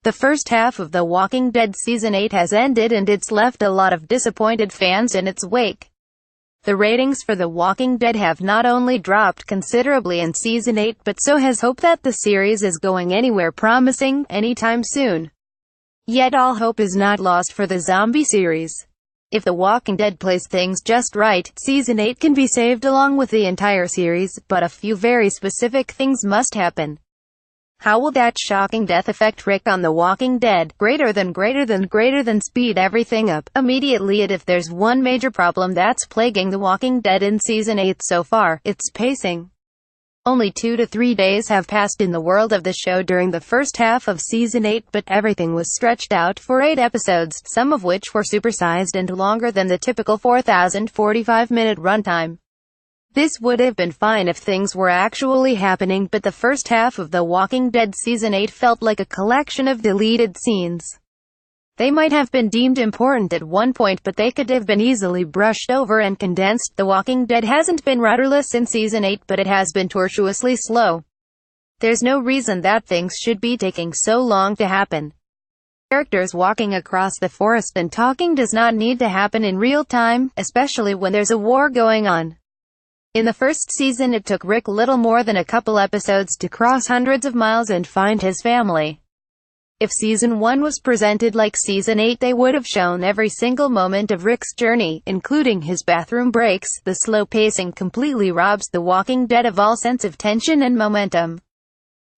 The first half of The Walking Dead Season 8 has ended and it's left a lot of disappointed fans in its wake. The ratings for The Walking Dead have not only dropped considerably in Season 8 but so has hope that the series is going anywhere promising anytime soon. Yet all hope is not lost for the zombie series. If The Walking Dead plays things just right, Season 8 can be saved along with the entire series, but a few very specific things must happen. How will that shocking death affect Rick on The Walking Dead? Greater than speed everything up immediately. And if there's one major problem that's plaguing The Walking Dead in Season 8 so far, it's pacing. Only 2 to 3 days have passed in the world of the show during the first half of Season 8, but everything was stretched out for 8 episodes, some of which were supersized and longer than the typical 4,045-minute runtime. This would have been fine if things were actually happening, but the first half of The Walking Dead Season 8 felt like a collection of deleted scenes. They might have been deemed important at one point, but they could have been easily brushed over and condensed. The Walking Dead hasn't been rudderless in Season 8, but it has been tortuously slow. There's no reason that things should be taking so long to happen. Characters walking across the forest and talking does not need to happen in real time, especially when there's a war going on. In the first season it took Rick little more than a couple episodes to cross hundreds of miles and find his family. If Season 1 was presented like Season 8, they would have shown every single moment of Rick's journey, including his bathroom breaks. The slow pacing completely robs The Walking Dead of all sense of tension and momentum.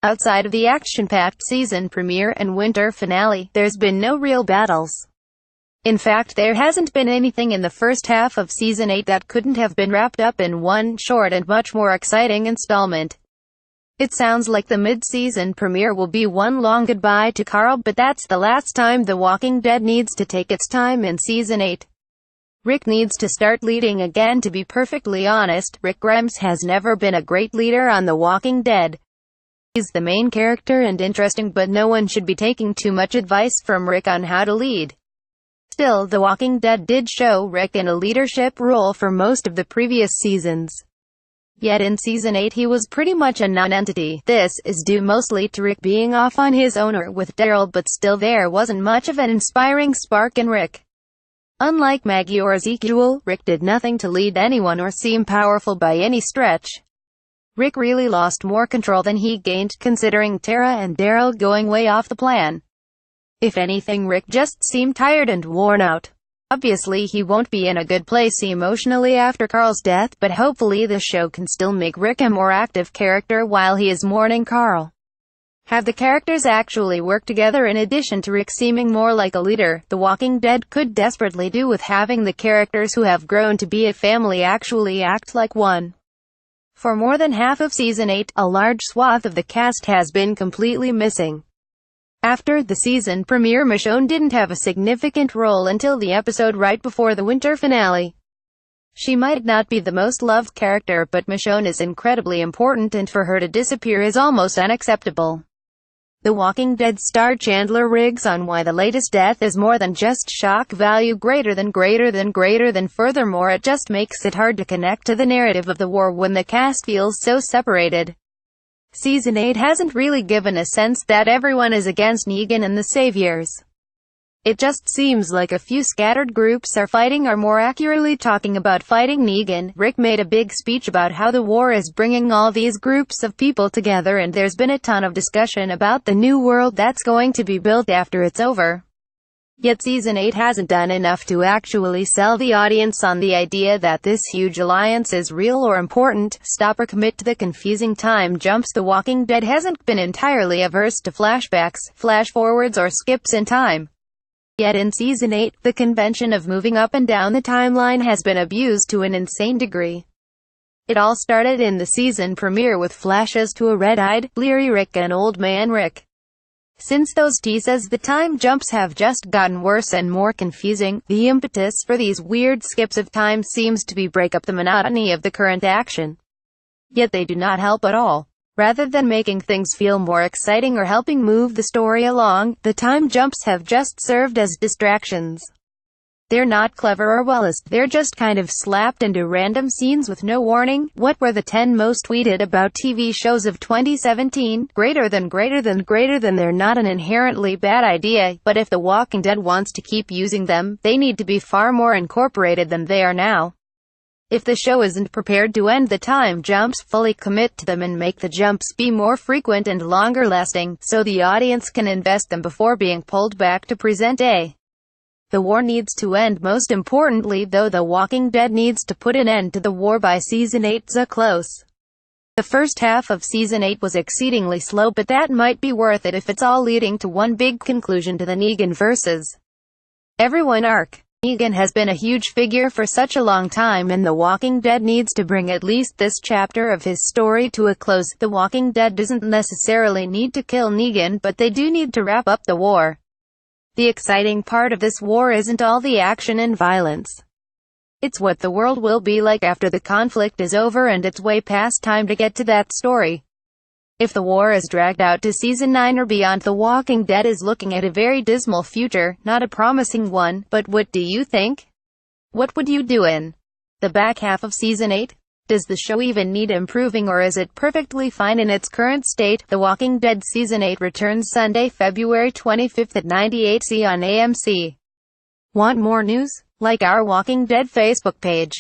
Outside of the action-packed season premiere and winter finale, there's been no real battles. In fact, there hasn't been anything in the first half of Season 8 that couldn't have been wrapped up in one short and much more exciting installment. It sounds like the mid-season premiere will be one long goodbye to Carl, but that's the last time The Walking Dead needs to take its time in Season 8. Rick needs to start leading again. To be perfectly honest, Rick Grimes has never been a great leader on The Walking Dead. He's the main character and interesting, but no one should be taking too much advice from Rick on how to lead. Still, The Walking Dead did show Rick in a leadership role for most of the previous seasons. Yet in Season 8 he was pretty much a non-entity. This is due mostly to Rick being off on his own or with Daryl, but still there wasn't much of an inspiring spark in Rick. Unlike Maggie or Ezekiel, Rick did nothing to lead anyone or seem powerful by any stretch. Rick really lost more control than he gained, considering Tara and Daryl going way off the plan. If anything, Rick just seemed tired and worn out. Obviously he won't be in a good place emotionally after Carl's death, but hopefully the show can still make Rick a more active character while he is mourning Carl. Have the characters actually work together in addition to Rick seeming more like a leader. The Walking Dead could desperately do with having the characters who have grown to be a family actually act like one. For more than half of Season 8, a large swath of the cast has been completely missing. After the season premiere, Michonne didn't have a significant role until the episode right before the winter finale. She might not be the most loved character, but Michonne is incredibly important, and for her to disappear is almost unacceptable. The Walking Dead star Chandler Riggs on why the latest death is more than just shock value, greater than. Furthermore, it just makes it hard to connect to the narrative of the war when the cast feels so separated. Season 8 hasn't really given a sense that everyone is against Negan and the Saviors. It just seems like a few scattered groups are fighting, or more accurately talking about fighting Negan. Rick made a big speech about how the war is bringing all these groups of people together, and there's been a ton of discussion about the new world that's going to be built after it's over. Yet Season 8 hasn't done enough to actually sell the audience on the idea that this huge alliance is real or important. Stop or commit to the confusing time jumps. The Walking Dead hasn't been entirely averse to flashbacks, flash-forwards, or skips in time. Yet in Season 8, the convention of moving up and down the timeline has been abused to an insane degree. It all started in the season premiere with flashes to a red-eyed, bleary Rick and old man Rick. Since those teases, the time jumps have just gotten worse and more confusing. The impetus for these weird skips of time seems to be break up the monotony of the current action. Yet they do not help at all. Rather than making things feel more exciting or helping move the story along, the time jumps have just served as distractions. They're not clever or well-list, they're just kind of slapped into random scenes with no warning. What were the 10 most tweeted about TV shows of 2017? Greater than. They're not an inherently bad idea, but if The Walking Dead wants to keep using them, they need to be far more incorporated than they are now. If the show isn't prepared to end the time jumps, fully commit to them and make the jumps be more frequent and longer lasting, so the audience can invest them before being pulled back to present day. The war needs to end. Most importantly though, The Walking Dead needs to put an end to the war by Season 8. Close. The first half of Season 8 was exceedingly slow, but that might be worth it if it's all leading to one big conclusion to the Negan versus everyone arc. Negan has been a huge figure for such a long time, and The Walking Dead needs to bring at least this chapter of his story to a close. The Walking Dead doesn't necessarily need to kill Negan, but they do need to wrap up the war. The exciting part of this war isn't all the action and violence. It's what the world will be like after the conflict is over, and it's way past time to get to that story. If the war is dragged out to Season 9 or beyond, The Walking Dead is looking at a very dismal future, not a promising one. But what do you think? What would you do in the back half of Season 8? Does the show even need improving, or is it perfectly fine in its current state? The Walking Dead Season 8 returns Sunday, February 25th at 98 C on AMC. Want more news? Like our Walking Dead Facebook page.